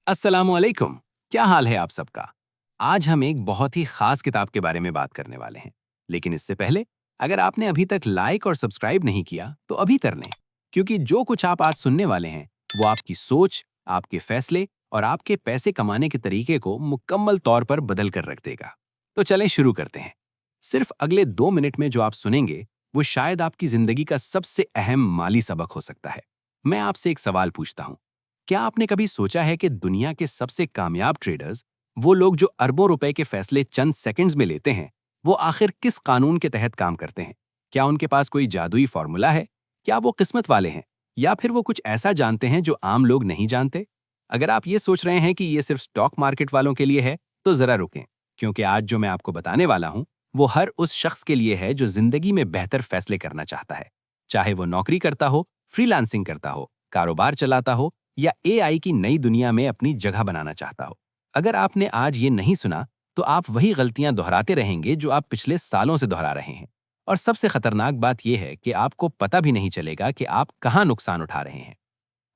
अस्सलामुअलैकुम। क्या हाल है आप सबका? आज हम एक बहुत ही खास किताब के बारे में बात करने वाले हैं। लेकिन इससे पहले, अगर आपने अभी तक लाइक और सब्सक्राइब नहीं किया तो अभी कर लें, क्योंकि जो कुछ आप आज सुनने वाले हैं वो आपकी सोच, आपके फैसले और आपके पैसे कमाने के तरीके को मुकम्मल तौर पर बदल कर रख देगा। तो चलें शुरू करते हैं। सिर्फ अगले 2 मिनट में जो आप सुनेंगे वो शायद आपकी जिंदगी का सबसे अहम माली सबक हो सकता है। मैं आपसे एक सवाल पूछता हूँ, क्या आपने कभी सोचा है कि दुनिया के सबसे कामयाब ट्रेडर्स, वो लोग जो अरबों रुपए के फैसले चंद सेकंड्स में लेते हैं, वो आखिर किस कानून के तहत काम करते हैं? क्या उनके पास कोई जादुई फॉर्मूला है? क्या वो किस्मत वाले हैं? या फिर वो कुछ ऐसा जानते हैं जो आम लोग नहीं जानते? अगर आप ये सोच रहे हैं कि ये सिर्फ स्टॉक मार्केट वालों के लिए है, तो जरा रुकें, क्योंकि आज जो मैं आपको बताने वाला हूँ, वो हर उस शख्स के लिए है जो जिंदगी में बेहतर फैसले करना चाहता है। चाहे वो नौकरी करता हो, फ्रीलांसिंग करता हो, कारोबार चलाता हो या एआई की नई दुनिया में अपनी जगह बनाना चाहता हो। अगर आपने आज ये नहीं सुना, तो आप वही गलतियां दोहराते रहेंगे जो आप पिछले सालों से दोहरा रहे हैं। और सबसे खतरनाक बात यह है कि आपको पता भी नहीं चलेगा कि आप कहां नुकसान उठा रहे हैं।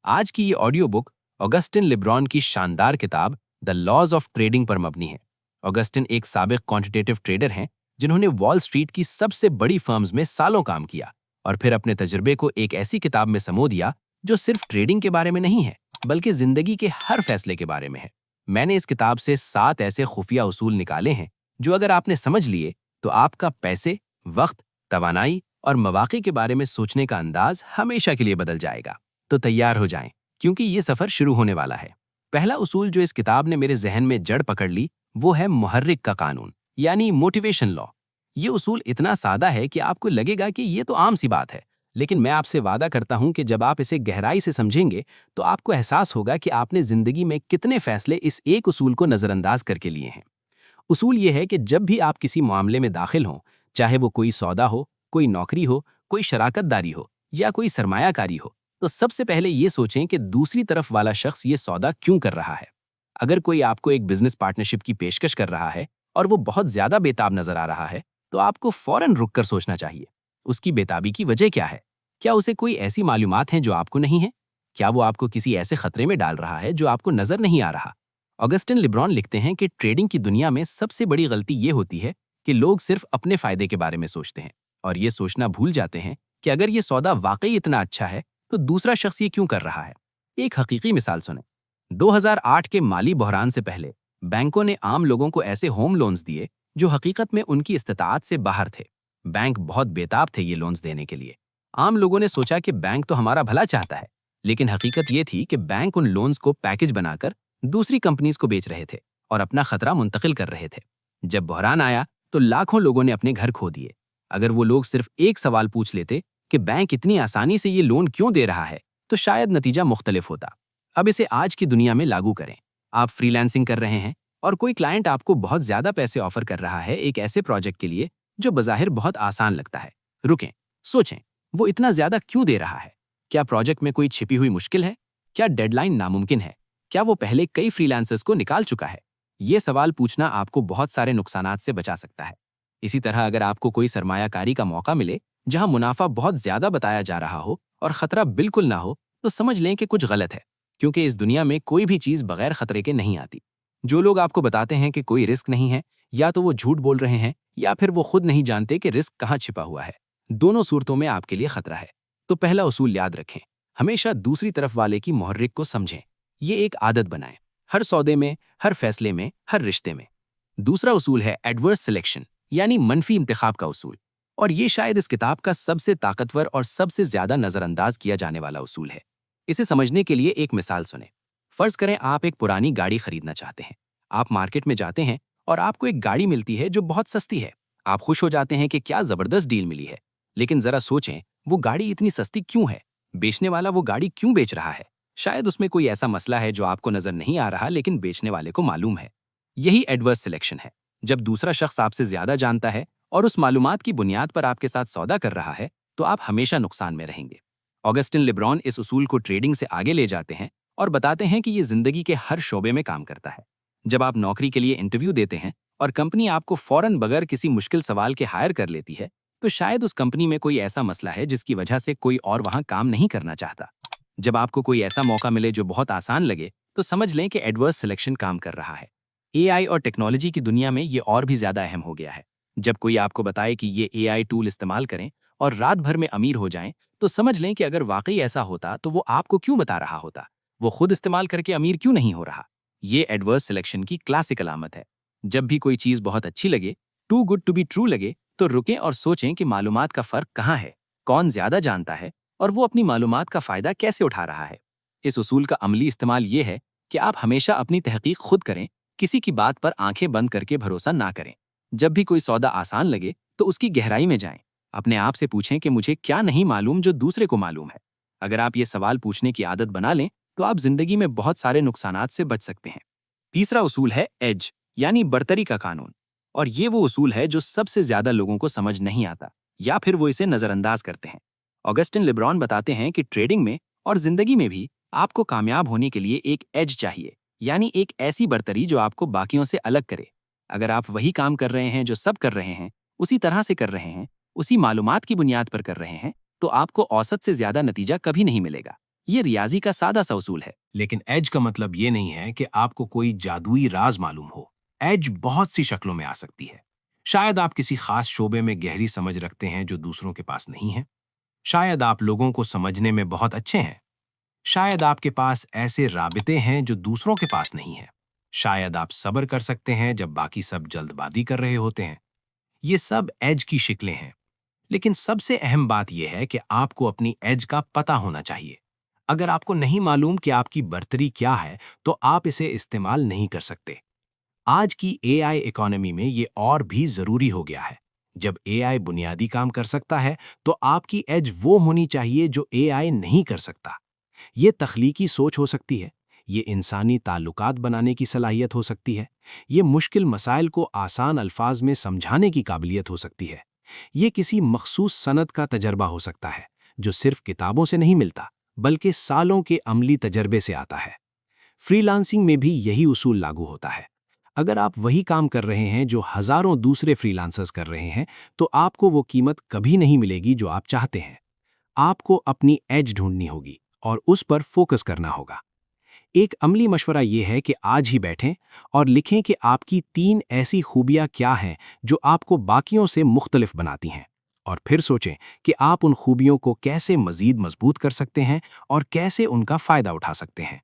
आज की ये ऑडियो बुक ऑगस्टिन लिब्रॉन की शानदार किताब द लॉज ऑफ ट्रेडिंग पर मबनी है। ऑगस्टिन एक साबिक क्वांटिटेटिव ट्रेडर हैं जिन्होंने वॉल स्ट्रीट की सबसे बड़ी फर्म्स में सालों काम किया और फिर अपने तजुर्बे को एक ऐसी किताब में समो दिया जो सिर्फ ट्रेडिंग के बारे में नहीं है, बल्कि जिंदगी के हर फैसले के बारे में है। मैंने इस किताब से 7 ऐसे खुफिया उसूल निकाले हैं जो अगर आपने समझ लिए तो आपका पैसे, वक्त, तवानाई और मौके के बारे में सोचने का अंदाज हमेशा के लिए बदल जाएगा। तो तैयार हो जाएं, क्योंकि ये सफर शुरू होने वाला है। पहला उसूल जो इस किताब ने मेरे जहन में जड़ पकड़ ली वो है मुहर्रिक का कानून, यानी मोटिवेशन लॉ। ये उसूल इतना सादा है कि आपको लगेगा कि ये तो आम सी बात है, लेकिन मैं आपसे वादा करता हूं कि जब आप इसे गहराई से समझेंगे तो आपको एहसास होगा कि आपने जिंदगी में कितने फैसले इस एक उसूल को नजरअंदाज करके लिए हैं। उसूल ये है कि जब भी आप किसी मामले में दाखिल हों, चाहे वो कोई सौदा हो, कोई नौकरी हो, कोई शराकतदारी हो या कोई सरमायाकारी हो, तो सबसे पहले ये सोचें कि दूसरी तरफ वाला शख्स ये सौदा क्यों कर रहा है। अगर कोई आपको एक बिजनेस पार्टनरशिप की पेशकश कर रहा है और वो बहुत ज्यादा बेताब नजर आ रहा है, तो आपको फौरन रुक कर सोचना चाहिए, उसकी बेताबी की वजह क्या है? क्या उसे कोई ऐसी मालूमात हैं जो आपको नहीं है? क्या वो आपको किसी ऐसे खतरे में डाल रहा है जो आपको नजर नहीं आ रहा? ऑगस्टिन लिब्रॉन लिखते हैं कि ट्रेडिंग की दुनिया में सबसे बड़ी गलती ये होती है कि लोग सिर्फ अपने फायदे के बारे में सोचते हैं और ये सोचना भूल जाते हैं कि अगर ये सौदा वाकई इतना अच्छा है तो दूसरा शख्स ये क्यों कर रहा है। एक हकीकी मिसाल सुने। 2008 के माली बहरान से पहले बैंकों ने आम लोगों को ऐसे होम लोन्स दिए जो हकीकत में उनकी इस्तिताअत से बाहर थे। बैंक बहुत बेताब थे ये लोन्स देने के लिए। आम लोगों ने सोचा कि बैंक तो हमारा भला चाहता है, लेकिन हकीकत ये थी कि बैंक उन लोन्स को पैकेज बनाकर दूसरी कंपनीज को बेच रहे थे और अपना खतरा मुंतकिल कर रहे थे। जब बहरान आया तो लाखों लोगों ने अपने घर खो दिए। अगर वो लोग सिर्फ एक सवाल पूछ लेते कि बैंक इतनी आसानी से ये लोन क्यों दे रहा है, तो शायद नतीजा मुख्तलिफ होता। अब इसे आज की दुनिया में लागू करें। आप फ्रीलांसिंग कर रहे हैं और कोई क्लाइंट आपको बहुत ज्यादा पैसे ऑफर कर रहा है एक ऐसे प्रोजेक्ट के लिए जो बज़ाहिर बहुत आसान लगता है। रुकें, सोचें, वो इतना ज्यादा क्यों दे रहा है? क्या प्रोजेक्ट में कोई छिपी हुई मुश्किल है? क्या डेडलाइन नामुमकिन है? क्या वो पहले कई फ्रीलांसर्स को निकाल चुका है? ये सवाल पूछना आपको बहुत सारे नुकसानात से बचा सकता है। इसी तरह अगर आपको कोई सरमायाकारी का मौका मिले जहां मुनाफा बहुत ज्यादा बताया जा रहा हो और खतरा बिल्कुल ना हो, तो समझ लें कि कुछ गलत है, क्योंकि इस दुनिया में कोई भी चीज बगैर खतरे के नहीं आती। जो लोग आपको बताते हैं कि कोई रिस्क नहीं है, या तो वो झूठ बोल रहे हैं या फिर वो खुद नहीं जानते कि रिस्क कहाँ छिपा हुआ है। दोनों सूरतों में आपके लिए खतरा है। तो पहला उसूल याद रखें, हमेशा दूसरी तरफ वाले की मुहर्रिक को समझें। ये एक आदत बनाएं, हर सौदे में, हर फैसले में, हर रिश्ते में। दूसरा उसूल है एडवर्स सिलेक्शन, यानी मनफी इंतखाब का उसूल। और ये शायद इस किताब का सबसे ताकतवर और सबसे ज्यादा नजरअंदाज किया जाने वाला उसूल है। इसे समझने के लिए एक मिसाल सुने। फर्ज करें आप एक पुरानी गाड़ी खरीदना चाहते हैं। आप मार्केट में जाते हैं और आपको एक गाड़ी मिलती है जो बहुत सस्ती है। आप खुश हो जाते हैं कि क्या जबरदस्त डील मिली है। लेकिन जरा सोचें, वो गाड़ी इतनी सस्ती क्यों है? बेचने वाला वो गाड़ी क्यों बेच रहा है? शायद उसमें कोई ऐसा मसला है जो आपको नजर नहीं आ रहा, लेकिन बेचने वाले को मालूम है। यही एडवर्स सिलेक्शन है। जब दूसरा शख्स आपसे ज्यादा जानता है और उस मालूमात की बुनियाद पर आपके साथ सौदा कर रहा है, तो आप हमेशा नुकसान में रहेंगे। ऑगस्टिन लिब्रॉन इस उसूल को ट्रेडिंग से आगे ले जाते हैं और बताते हैं कि ये जिंदगी के हर शोबे में काम करता है। जब आप नौकरी के लिए इंटरव्यू देते हैं और कंपनी आपको फौरन बगैर किसी मुश्किल सवाल के हायर कर लेती है, तो शायद उस कंपनी में कोई ऐसा मसला है जिसकी वजह से कोई और वहां काम नहीं करना चाहता। जब आपको कोई ऐसा मौका मिले जो बहुत आसान लगे, तो समझ लें कि एडवर्स सिलेक्शन काम कर रहा है। एआई और टेक्नोलॉजी की दुनिया में ये और भी ज़्यादा अहम हो गया है। जब कोई आपको बताए कि ये एआई टूल इस्तेमाल करें और रात भर में अमीर हो जाएं, तो समझ लें कि अगर वाकई ऐसा होता तो वो आपको क्यों बता रहा होता? वो खुद इस्तेमाल करके अमीर क्यों नहीं हो रहा? ये एडवर्स सिलेक्शन की क्लासिक अलामत है। जब भी कोई चीज़ बहुत अच्छी लगे, too good to be true लगे, तो रुकें और सोचें कि मालूमात का फ़र्क कहाँ है, कौन ज़्यादा जानता है और वो अपनी मालूमात का फ़ायदा कैसे उठा रहा है। इस उसूल का अमली इस्तेमाल ये है कि आप हमेशा अपनी तहकीक खुद करें, किसी की बात पर आंखें बंद करके भरोसा ना करें। जब भी कोई सौदा आसान लगे तो उसकी गहराई में जाएं। अपने आप से पूछें कि मुझे क्या नहीं मालूम जो दूसरे को मालूम है। अगर आप ये सवाल पूछने की आदत बना लें तो आप जिंदगी में बहुत सारे नुकसानात से बच सकते हैं। तीसरा उसूल है एज, यानी बर्तरी का कानून। और ये वो उसूल है जो सबसे ज्यादा लोगों को समझ नहीं आता, या फिर वो इसे नजरअंदाज करते हैं। ऑगस्टिन लिब्रॉन बताते हैं कि ट्रेडिंग में और जिंदगी में भी आपको कामयाब होने के लिए एक एज चाहिए, यानी एक ऐसी बर्तरी जो आपको बाकियों से अलग करे। अगर आप वही काम कर रहे हैं जो सब कर रहे हैं, उसी तरह से कर रहे हैं, उसी मालूमात की बुनियाद पर कर रहे हैं, तो आपको औसत से ज्यादा नतीजा कभी नहीं मिलेगा। ये रियाजी का सादा सा उसूल है। लेकिन एज का मतलब ये नहीं है कि आपको कोई जादुई राज मालूम हो। एज बहुत सी शक्लों में आ सकती है। शायद आप किसी खास शोबे में गहरी समझ रखते हैं जो दूसरों के पास नहीं है। शायद आप लोगों को समझने में बहुत अच्छे हैं। शायद आपके पास ऐसे राबिते हैं जो दूसरों के पास नहीं है। शायद आप सब्र कर सकते हैं जब बाकी सब जल्दबाजी कर रहे होते हैं। ये सब एज की शिकलें हैं। लेकिन सबसे अहम बात यह है कि आपको अपनी एज का पता होना चाहिए। अगर आपको नहीं मालूम कि आपकी बर्तरी क्या है, तो आप इसे इस्तेमाल नहीं कर सकते। आज की एआई इकोनॉमी में ये और भी जरूरी हो गया है। जब एआई बुनियादी काम कर सकता है, तो आपकी एज वो होनी चाहिए जो एआई नहीं कर सकता। ये तख्लीकी सोच हो सकती है, ये इंसानी ताल्लुकात बनाने की सलाहियत हो सकती है, ये मुश्किल मसाइल को आसान अल्फाज में समझाने की काबिलियत हो सकती है, ये किसी मखसूस सनत का तजर्बा हो सकता है जो सिर्फ किताबों से नहीं मिलता बल्कि सालों के अमली तजर्बे से आता है। फ्रीलांसिंग में भी यही उसूल लागू होता है। अगर आप वही काम कर रहे हैं जो हजारों दूसरे फ्रीलांसर्स कर रहे हैं, तो आपको वो कीमत कभी नहीं मिलेगी जो आप चाहते हैं। आपको अपनी एज ढूंढनी होगी और उस पर फोकस करना होगा। एक अमली मशवरा ये है कि आज ही बैठें और लिखें कि आपकी 3 ऐसी खूबियां क्या हैं जो आपको बाकियों से मुख्तलिफ बनाती हैं, और फिर सोचें कि आप उन खूबियों को कैसे मजीद मजबूत कर सकते हैं और कैसे उनका फ़ायदा उठा सकते हैं।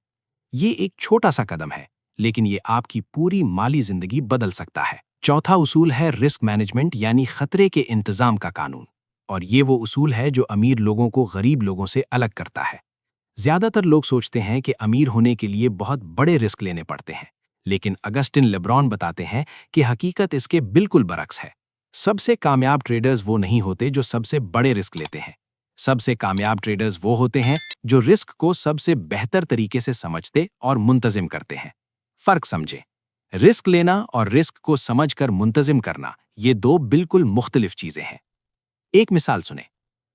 ये एक छोटा सा कदम है, लेकिन ये आपकी पूरी माली जिंदगी बदल सकता है। चौथा उसूल है रिस्क मैनेजमेंट, यानी खतरे के इंतजाम का कानून। और ये वो उसूल है जो अमीर लोगों को गरीब लोगों से अलग करता है। ज्यादातर लोग सोचते हैं कि अमीर होने के लिए बहुत बड़े रिस्क लेने पड़ते हैं, लेकिन अगस्टिन लेब्रॉन बताते हैं कि हकीकत इसके बिल्कुल बरक्स है। सबसे कामयाब ट्रेडर्स वो नहीं होते जो सबसे बड़े रिस्क लेते हैं। सबसे कामयाब ट्रेडर्स वो होते हैं जो रिस्क को सबसे बेहतर तरीके से समझते और मुंतजिम करते हैं। फर्क समझें। रिस्क लेना और रिस्क को समझकर मुंतजिम करना, ये दो बिल्कुल मुख्तलिफ चीजें हैं। एक मिसाल सुने।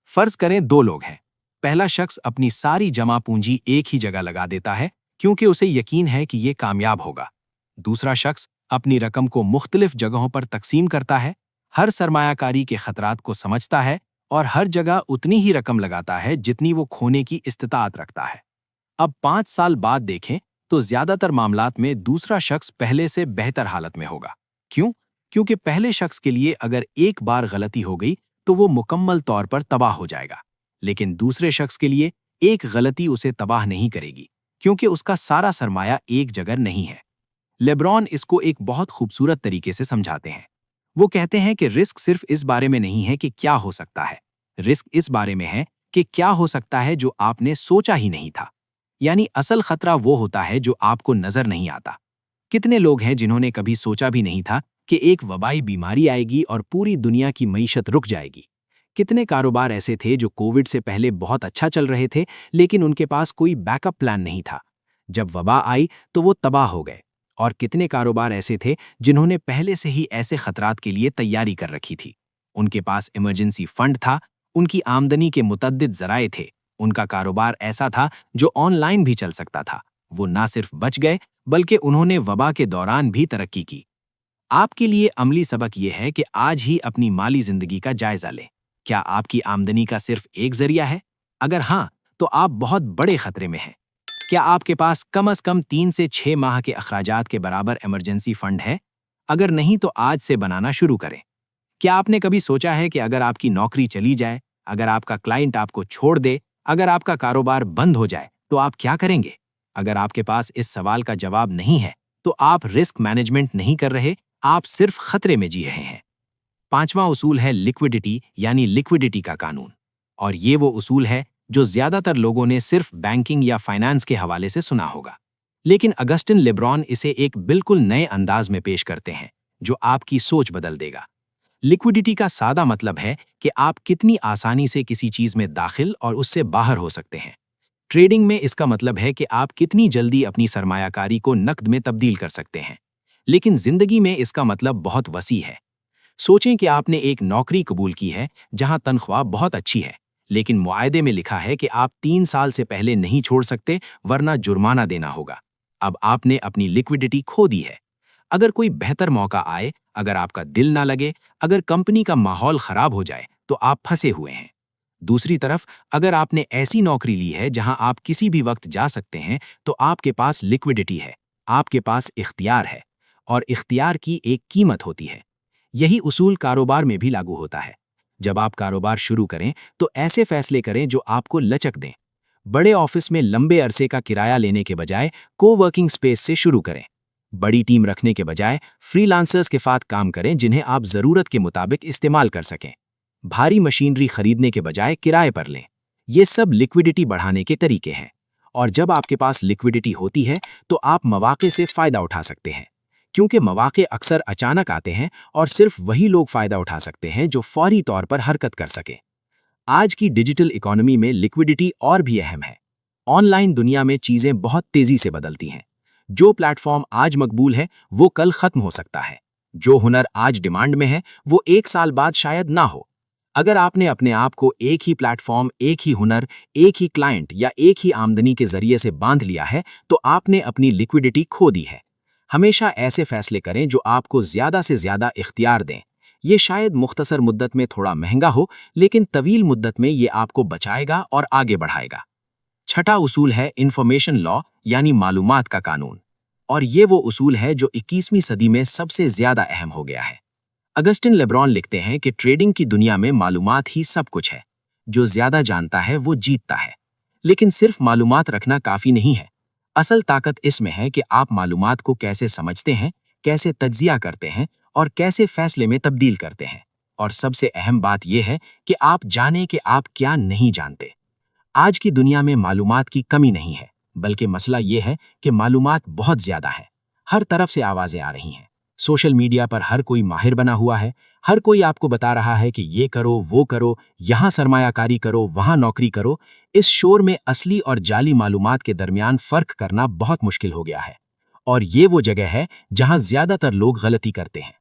फर्ज करें 2 लोग हैं। पहला शख्स अपनी सारी जमा पूंजी एक ही जगह लगा देता है क्योंकि उसे यकीन है कि ये कामयाब होगा। दूसरा शख्स अपनी रकम को मुख्तलिफ जगहों पर तकसीम करता है, हर सरमायाकारी के खतरात को समझता है और हर जगह उतनी ही रकम लगाता है जितनी वो खोने की इस्तिताअत रखता है। अब 5 साल बाद देखें तो ज्यादातर मामलात में दूसरा शख्स पहले से बेहतर हालत में होगा। क्यों? क्योंकि पहले शख्स के लिए अगर एक बार गलती हो गई तो वो मुकम्मल तौर पर तबाह हो जाएगा, लेकिन दूसरे शख्स के लिए एक गलती उसे तबाह नहीं करेगी क्योंकि उसका सारा सरमाया एक जगह नहीं है। लेब्रॉन इसको एक बहुत खूबसूरत तरीके से समझाते हैं। वो कहते हैं कि रिस्क सिर्फ इस बारे में नहीं है कि क्या हो सकता है, रिस्क इस बारे में है कि क्या हो सकता है जो आपने सोचा ही नहीं था। यानी असल खतरा वो होता है जो आपको नजर नहीं आता। कितने लोग हैं जिन्होंने कभी सोचा भी नहीं था कि एक वबाई बीमारी आएगी और पूरी दुनिया की मईशत रुक जाएगी। कितने कारोबार ऐसे थे जो कोविड से पहले बहुत अच्छा चल रहे थे, लेकिन उनके पास कोई बैकअप प्लान नहीं था। जब वबा आई तो वो तबाह हो गए। और कितने कारोबार ऐसे थे जिन्होंने पहले से ही ऐसे खतरात के लिए तैयारी कर रखी थी। उनके पास इमरजेंसी फंड था, उनकी आमदनी के मुतद्दिद जराए थे, उनका कारोबार ऐसा था जो ऑनलाइन भी चल सकता था। वो ना सिर्फ बच गए बल्कि उन्होंने वबा के दौरान भी तरक्की की। आपके लिए अमली सबक ये है कि आज ही अपनी माली जिंदगी का जायजा लें। क्या आपकी आमदनी का सिर्फ एक जरिया है? अगर हाँ, तो आप बहुत बड़े खतरे में हैं। क्या आपके पास कम से कम 3 से 6 माह के अखराजात के बराबर इमरजेंसी फंड है? अगर नहीं तो आज से बनाना शुरू करें। क्या आपने कभी सोचा है कि अगर आपकी नौकरी चली जाए, अगर आपका क्लाइंट आपको छोड़ दे, अगर आपका कारोबार बंद हो जाए, तो आप क्या करेंगे? अगर आपके पास इस सवाल का जवाब नहीं है, तो आप रिस्क मैनेजमेंट नहीं कर रहे, आप सिर्फ खतरे में जी रहे हैं। पांचवां उसूल है लिक्विडिटी यानी लिक्विडिटी का कानून। और ये वो उसूल है जो ज्यादातर लोगों ने सिर्फ बैंकिंग या फाइनेंस के हवाले से सुना होगा। लेकिन अगस्टिन लेब्रॉन इसे एक बिल्कुल नए अंदाज में पेश करते हैं, जो आपकी सोच बदल देगा। लिक्विडिटी का सादा मतलब है कि आप कितनी आसानी से किसी चीज में दाखिल और उससे बाहर हो सकते हैं। ट्रेडिंग में इसका मतलब है कि आप कितनी जल्दी अपनी सरमायाकारी को नकद में तब्दील कर सकते हैं। लेकिन जिंदगी में इसका मतलब बहुत वसी है। सोचें कि आपने एक नौकरी कबूल की है जहां तनख्वाह बहुत अच्छी है, लेकिन मुआहदे में लिखा है कि आप 3 साल से पहले नहीं छोड़ सकते वरना जुर्माना देना होगा। अब आपने अपनी लिक्विडिटी खो दी है। अगर कोई बेहतर मौका आए, अगर आपका दिल ना लगे, अगर कंपनी का माहौल खराब हो जाए, तो आप फंसे हुए हैं। दूसरी तरफ, अगर आपने ऐसी नौकरी ली है जहां आप किसी भी वक्त जा सकते हैं, तो आपके पास लिक्विडिटी है, आपके पास इख्तियार है, और इख्तियार की एक कीमत होती है। यही उसूल कारोबार में भी लागू होता है। जब आप कारोबार शुरू करें, तो ऐसे फैसले करें जो आपको लचक दें। बड़े ऑफिस में लंबे अरसे का किराया लेने के बजाय को-वर्किंग स्पेस से शुरू करें। बड़ी टीम रखने के बजाय फ्रीलांसर्स के साथ काम करें जिन्हें आप जरूरत के मुताबिक इस्तेमाल कर सकें। भारी मशीनरी खरीदने के बजाय किराए पर लें। ये सब लिक्विडिटी बढ़ाने के तरीके हैं। और जब आपके पास लिक्विडिटी होती है, तो आप मौके से फायदा उठा सकते हैं। क्योंकि मौके अक्सर अचानक आते हैं और सिर्फ वही लोग फायदा उठा सकते हैं जो फौरी तौर पर हरकत कर सकें। आज की डिजिटल इकोनॉमी में लिक्विडिटी और भी अहम है। ऑनलाइन दुनिया में चीजें बहुत तेजी से बदलती हैं। जो प्लेटफॉर्म आज मकबूल है, वो कल खत्म हो सकता है। जो हुनर आज डिमांड में है, वो 1 साल बाद शायद ना हो। अगर आपने अपने आप को एक ही प्लेटफॉर्म, एक ही हुनर, एक ही क्लाइंट या एक ही आमदनी के जरिए से बांध लिया है, तो आपने अपनी लिक्विडिटी खो दी है। हमेशा ऐसे फैसले करें जो आपको ज्यादा से ज्यादा इख्तियार दें। ये शायद मुख्तसर मुद्दत में थोड़ा महंगा हो, लेकिन तवील मुद्दत में ये आपको बचाएगा और आगे बढ़ाएगा। छठा उसूल है इंफॉर्मेशन लॉ यानी मालूमात का कानून। और ये वो उसूल है जो 21वीं सदी में सबसे ज्यादा अहम हो गया है। अगस्टिन लेब्रॉन लिखते हैं कि ट्रेडिंग की दुनिया में मालूमात ही सब कुछ है। जो ज्यादा जानता है वो जीतता है। लेकिन सिर्फ मालूमात रखना काफी नहीं है। असल ताकत इसमें है कि आप मालूमात को कैसे समझते हैं, कैसे तज्जिया करते हैं और कैसे फैसले में तब्दील करते हैं। और सबसे अहम बात यह है कि आप जानें कि आप क्या नहीं जानते। आज की दुनिया में मालूमात की कमी नहीं है, बल्कि मसला यह है कि मालूमात बहुत ज्यादा है। हर तरफ से आवाजें आ रही हैं। सोशल मीडिया पर हर कोई माहिर बना हुआ है। हर कोई आपको बता रहा है कि ये करो, वो करो, यहाँ सरमायाकारी करो, वहाँ नौकरी करो। इस शोर में असली और जाली मालूमात के दरमियान फर्क करना बहुत मुश्किल हो गया है। और ये वो जगह है जहाँ ज्यादातर लोग गलती करते हैं।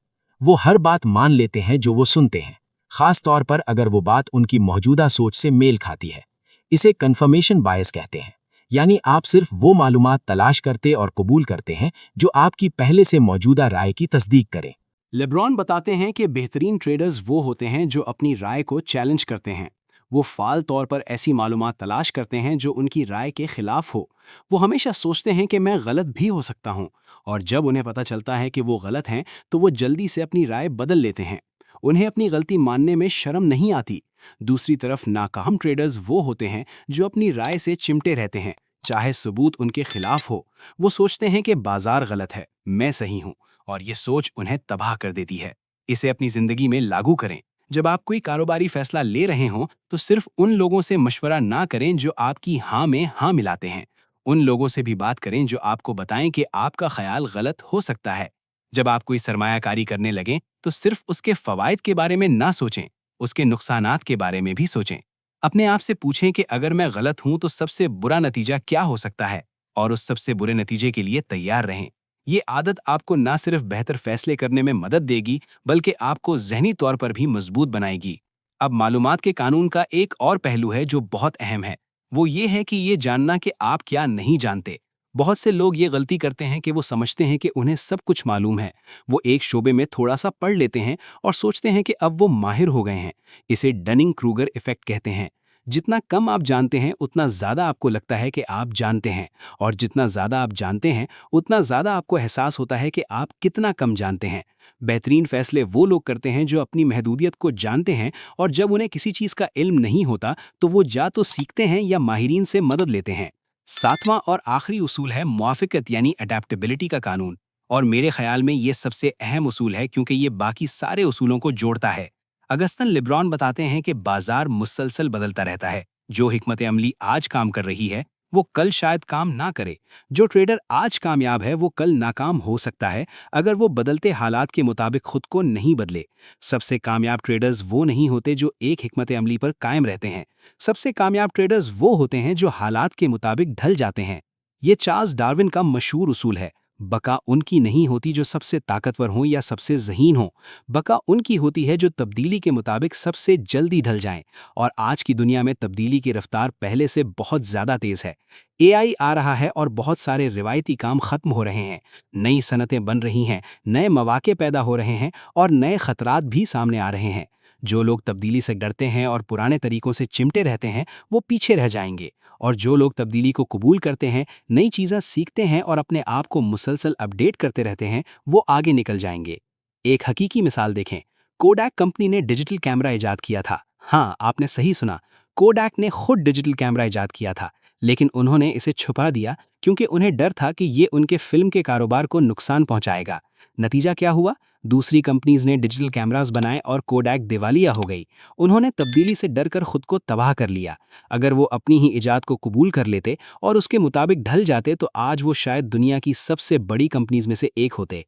वो हर बात मान लेते हैं जो वो सुनते हैं, खास तौर पर अगर वो बात उनकी मौजूदा सोच से मेल खाती है। इसे कन्फर्मेशन बायस कहते हैं, यानी आप सिर्फ वो मालूमात तलाश करते और कबूल करते हैं जो आपकी पहले से मौजूदा राय की तस्दीक करें। लेब्रॉन बताते हैं कि बेहतरीन ट्रेडर्स वो होते हैं जो अपनी राय को चैलेंज करते हैं। वो फाल तौर पर ऐसी मालूमात तलाश करते हैं जो उनकी राय के खिलाफ हो। वो हमेशा सोचते हैं कि मैं गलत भी हो सकता हूँ, और जब उन्हें पता चलता है कि वो गलत हैं, तो वो जल्दी से अपनी राय बदल लेते हैं। उन्हें अपनी गलती मानने में शर्म नहीं आती। दूसरी तरफ नाकाम ट्रेडर्स वो होते हैं जो अपनी राय से चिमटे रहते हैं, चाहे सबूत उनके खिलाफ हो। वो सोचते हैं कि बाजार गलत है, मैं सही हूँ, और ये सोच उन्हें तबाह कर देती है। इसे अपनी जिंदगी में लागू करें। जब आप कोई कारोबारी फैसला ले रहे हों, तो सिर्फ उन लोगों से मशवरा ना करें जो आपकी हाँ में हाँ मिलाते हैं। उन लोगों से भी बात करें जो आपको बताएं कि आपका ख्याल गलत हो सकता है। जब आप कोई सरमायाकारी करने लगें, तो सिर्फ उसके फवायद के बारे में ना सोचें, उसके नुकसानात के बारे में भी सोचें। अपने आप से पूछें कि अगर मैं गलत हूं तो सबसे बुरा नतीजा क्या हो सकता है, और उस सबसे बुरे नतीजे के लिए तैयार रहें। ये आदत आपको ना सिर्फ बेहतर फैसले करने में मदद देगी, बल्कि आपको ज़हनी तौर पर भी मजबूत बनाएगी। अब मालूमात के कानून का एक और पहलू है जो बहुत अहम है। वो ये है कि ये जानना कि आप क्या नहीं जानते। बहुत से लोग ये गलती करते हैं कि वो समझते हैं कि उन्हें सब कुछ मालूम है। वो एक शोबे में थोड़ा सा पढ़ लेते हैं और सोचते हैं कि अब वो माहिर हो गए हैं। इसे डनिंग क्रूगर इफेक्ट कहते हैं। जितना कम आप जानते हैं उतना ज़्यादा आपको लगता है कि आप जानते हैं, और जितना ज़्यादा आप जानते हैं उतना ज़्यादा आपको एहसास होता है कि आप कितना कम जानते हैं। बेहतरीन फैसले वो लोग करते हैं जो अपनी महदूदियत को जानते हैं, और जब उन्हें किसी चीज़ का इल्म नहीं होता तो वो या तो सीखते हैं या माहिरीन से मदद लेते हैं। सातवां और आखिरी उसूल है मुआफ़िकत यानी अडेप्टेबिलिटी का कानून, और मेरे ख्याल में ये सबसे अहम उसूल है क्योंकि ये बाकी सारे उसूलों को जोड़ता है। अगस्तन लिब्रॉन बताते हैं कि बाजार मुसलसल बदलता रहता है। जो हिकमत अमली आज काम कर रही है वो कल शायद काम ना करे। जो ट्रेडर आज कामयाब है वो कल नाकाम हो सकता है अगर वो बदलते हालात के मुताबिक खुद को नहीं बदले। सबसे कामयाब ट्रेडर्स वो नहीं होते जो एक हिकमत अमली पर कायम रहते हैं। सबसे कामयाब ट्रेडर्स वो होते हैं जो हालात के मुताबिक ढल जाते हैं। ये चार्ल्स डार्विन का मशहूर उसूल है। बका उनकी नहीं होती जो सबसे ताकतवर हों या सबसे ज़हीन हों। बका उनकी होती है जो तब्दीली के मुताबिक सबसे जल्दी ढल जाएं, और आज की दुनिया में तब्दीली की रफ्तार पहले से बहुत ज़्यादा तेज़ है। एआई आ रहा है और बहुत सारे रिवायती काम खत्म हो रहे हैं। नई सनतें बन रही हैं, नए मौके पैदा हो रहे हैं और नए खतरात भी सामने आ रहे हैं। जो लोग तब्दीली से डरते हैं और पुराने तरीकों से चिमटे रहते हैं वो पीछे रह जाएंगे, और जो लोग तब्दीली को कबूल करते हैं, नई चीज़ें सीखते हैं और अपने आप को मुसलसल अपडेट करते रहते हैं, वो आगे निकल जाएंगे। एक हकीकी मिसाल देखें। कोडैक कंपनी ने डिजिटल कैमरा इजाद किया था। हाँ, आपने सही सुना, कोडैक ने खुद डिजिटल कैमरा इजाद किया था, लेकिन उन्होंने इसे छुपा दिया क्योंकि उन्हें डर था कि ये उनके फिल्म के कारोबार को नुकसान पहुंचाएगा। नतीजा क्या हुआ? दूसरी कंपनीज ने डिजिटल कैमरास बनाए और कोडैक दिवालिया हो गई। उन्होंने तब्दीली से डरकर खुद को तबाह कर लिया। अगर वो अपनी ही इजाद को कबूल कर लेते और उसके मुताबिक ढल जाते तो आज वो शायद दुनिया की सबसे बड़ी कंपनीज में से एक होते।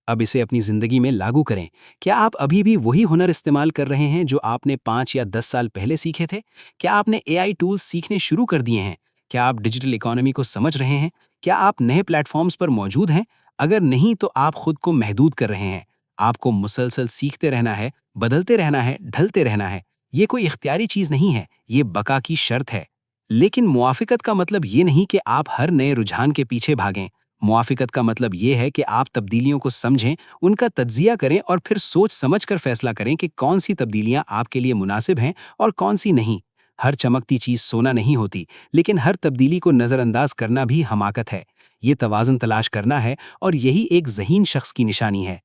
अब इसे अपनी ज़िंदगी में लागू करें। क्या आप अभी भी वही हुनर इस्तेमाल कर रहे हैं जो आपने 5 या 10 साल पहले सीखे थे? क्या आपने एआई टूल्स सीखने शुरू कर दिए हैं? क्या आप डिजिटल इकोनॉमी को समझ रहे हैं? क्या आप नए प्लेटफॉर्म्स पर मौजूद हैं? अगर नहीं तो आप खुद को महदूद कर रहे हैं। आपको मुसलसल सीखते रहना है, बदलते रहना है, ढलते रहना है। ये कोई इख्तियारी चीज़ नहीं है, ये बका की शर्त है। लेकिन मुआफ़िकत का मतलब ये नहीं कि आप हर नए रुझान के पीछे भागें। मुआफ़िकत का मतलब ये है कि आप तब्दीलियों को समझें, उनका तज्ज़िया करें और फिर सोच समझ कर फैसला करें कि कौन सी तब्दीलियां आपके लिए मुनासिब हैं और कौन सी नहीं। हर चमकती चीज़ सोना नहीं होती, लेकिन हर तब्दीली को नज़रअंदाज करना भी हमाकत है। ये तवाज़ुन तलाश करना है, और यही एक ज़हीन शख्स की निशानी है।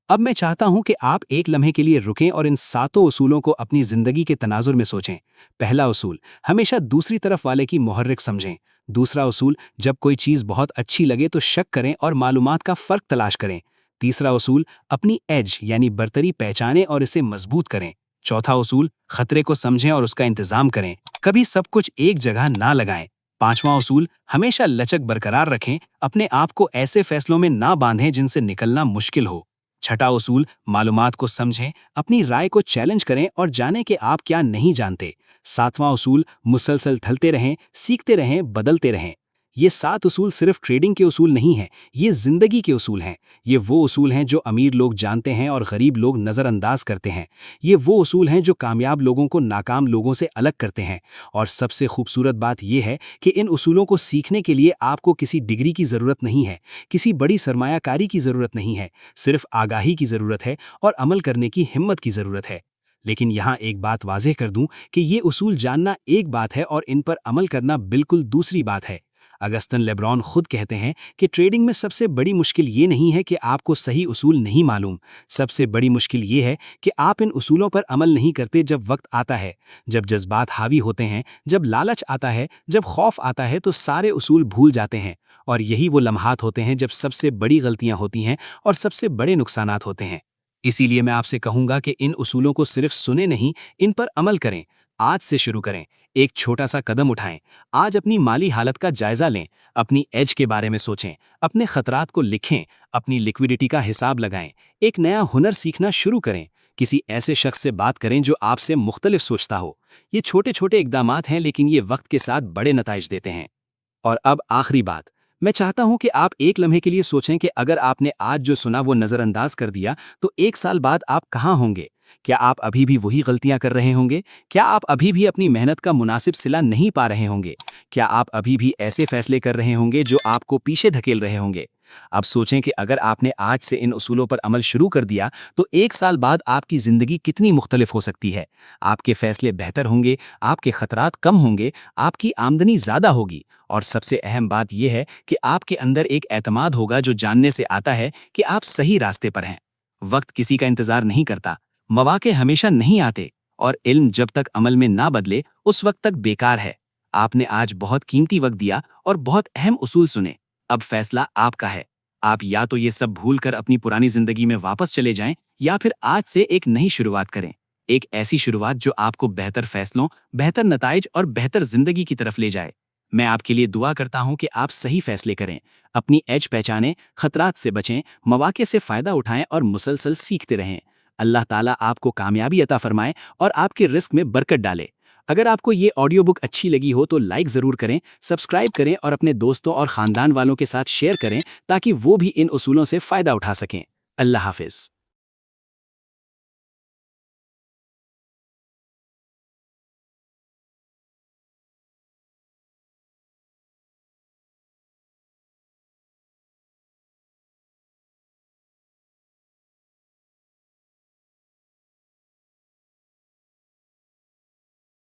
अब मैं चाहता हूं कि आप एक लम्हे के लिए रुकें और इन सातों उसूलों को अपनी जिंदगी के तनाजुर में सोचें। पहला उसूल, हमेशा दूसरी तरफ वाले की मुहर्रिक समझें। दूसरा उसूल, जब कोई चीज़ बहुत अच्छी लगे तो शक करें और मालूमात का फ़र्क तलाश करें। तीसरा उसूल, अपनी एज यानी बरतरी पहचानें और इसे मजबूत करें। चौथा उसूल, खतरे को समझें और उसका इंतज़ाम करें, कभी सब कुछ एक जगह ना लगाएं। पांचवां उसूल, हमेशा लचक बरकरार रखें, अपने आप को ऐसे फैसलों में ना बांधें जिनसे निकलना मुश्किल हो। छठा उसूल, मालूमात को समझें, अपनी राय को चैलेंज करें और जानें कि आप क्या नहीं जानते। सातवां उसूल, मुसलसल ढलते रहें, सीखते रहें, बदलते रहें। ये 7 उसूल सिर्फ ट्रेडिंग के उसूल नहीं हैं, ये जिंदगी के उसूल हैं। ये वो उसूल हैं जो अमीर लोग जानते हैं और गरीब लोग नज़रअंदाज करते हैं। ये वो उसूल हैं जो कामयाब लोगों को नाकाम लोगों से अलग करते हैं। और सबसे खूबसूरत बात यह है कि इन उसूलों को सीखने के लिए आपको किसी डिग्री की ज़रूरत नहीं है, किसी बड़ी सरमायाकारी की ज़रूरत नहीं है। सिर्फ आगाही की ज़रूरत है और अमल करने की हिम्मत की ज़रूरत है। लेकिन यहाँ एक बात वाज़ेह कर दूं कि ये उसूल जानना एक बात है और इन पर अमल करना बिल्कुल दूसरी बात है। अगस्तन लेब्रॉन खुद कहते हैं कि ट्रेडिंग में सबसे बड़ी मुश्किल ये नहीं है कि आपको सही उसूल नहीं मालूम। सबसे बड़ी मुश्किल ये है कि आप इन उसूलों पर अमल नहीं करते जब वक्त आता है, जब जज्बात हावी होते हैं, जब लालच आता है, जब खौफ आता है तो सारे उसूल भूल जाते हैं। और यही वो लम्हात होते हैं जब सबसे बड़ी गलतियां होती हैं और सबसे बड़े नुकसानात होते हैं। इसीलिए मैं आपसे कहूंगा कि इन उसूलों को सिर्फ सुने नहीं, इन पर अमल करें। आज से शुरू करें, एक छोटा सा कदम उठाएं। आज अपनी माली हालत का जायजा लें, अपनी एज के बारे में सोचें, अपने खतरात को लिखें, अपनी लिक्विडिटी का हिसाब लगाएं, एक नया हुनर सीखना शुरू करें, किसी ऐसे शख्स से बात करें जो आपसे मुख्तलिफ सोचता हो। ये छोटे छोटे इकदामात हैं, लेकिन ये वक्त के साथ बड़े नताइज देते हैं। और अब आखिरी बात, मैं चाहता हूं कि आप एक लम्हे के लिए सोचें कि अगर आपने आज जो सुना वो नज़रअंदाज कर दिया तो 1 साल बाद आप कहाँ होंगे? क्या आप अभी भी वही गलतियां कर रहे होंगे? क्या आप अभी भी अपनी मेहनत का मुनासिब सिला नहीं पा रहे होंगे? क्या आप अभी भी ऐसे फैसले कर रहे होंगे जो आपको पीछे धकेल रहे होंगे? अब सोचें कि अगर आपने आज से इन उसूलों पर अमल शुरू कर दिया तो 1 साल बाद आपकी जिंदगी कितनी मुख्तलिफ हो सकती है। आपके फैसले बेहतर होंगे, आपके खतरात कम होंगे, आपकी आमदनी ज्यादा होगी और सबसे अहम बात यह है कि आपके अंदर एक एतमाद होगा जो जानने से आता है कि आप सही रास्ते पर हैं। वक्त किसी का इंतजार नहीं करता, मौके हमेशा नहीं आते और इल्म जब तक अमल में ना बदले उस वक्त तक बेकार है। आपने आज बहुत कीमती वक्त दिया और बहुत अहम उसूल सुने। अब फैसला आपका है। आप या तो ये सब भूल कर अपनी पुरानी जिंदगी में वापस चले जाएं या फिर आज से एक नई शुरुआत करें। एक ऐसी शुरुआत जो आपको बेहतर फैसलों, बेहतर नताइज और बेहतर जिंदगी की तरफ ले जाए। मैं आपके लिए दुआ करता हूं कि आप सही फैसले करें, अपनी एज पहचानें, खतरात से बचें, मौके से फायदा उठाएं और मुसलसल सीखते रहें। अल्लाह ताला आपको कामयाबी अता फरमाए और आपके रिस्क में बरकत डाले। अगर आपको ये ऑडियो बुक अच्छी लगी हो तो लाइक ज़रूर करें, सब्सक्राइब करें और अपने दोस्तों और ख़ानदान वालों के साथ शेयर करें ताकि वो भी इन उसूलों से फ़ायदा उठा सकें। अल्लाह हाफ़िज़।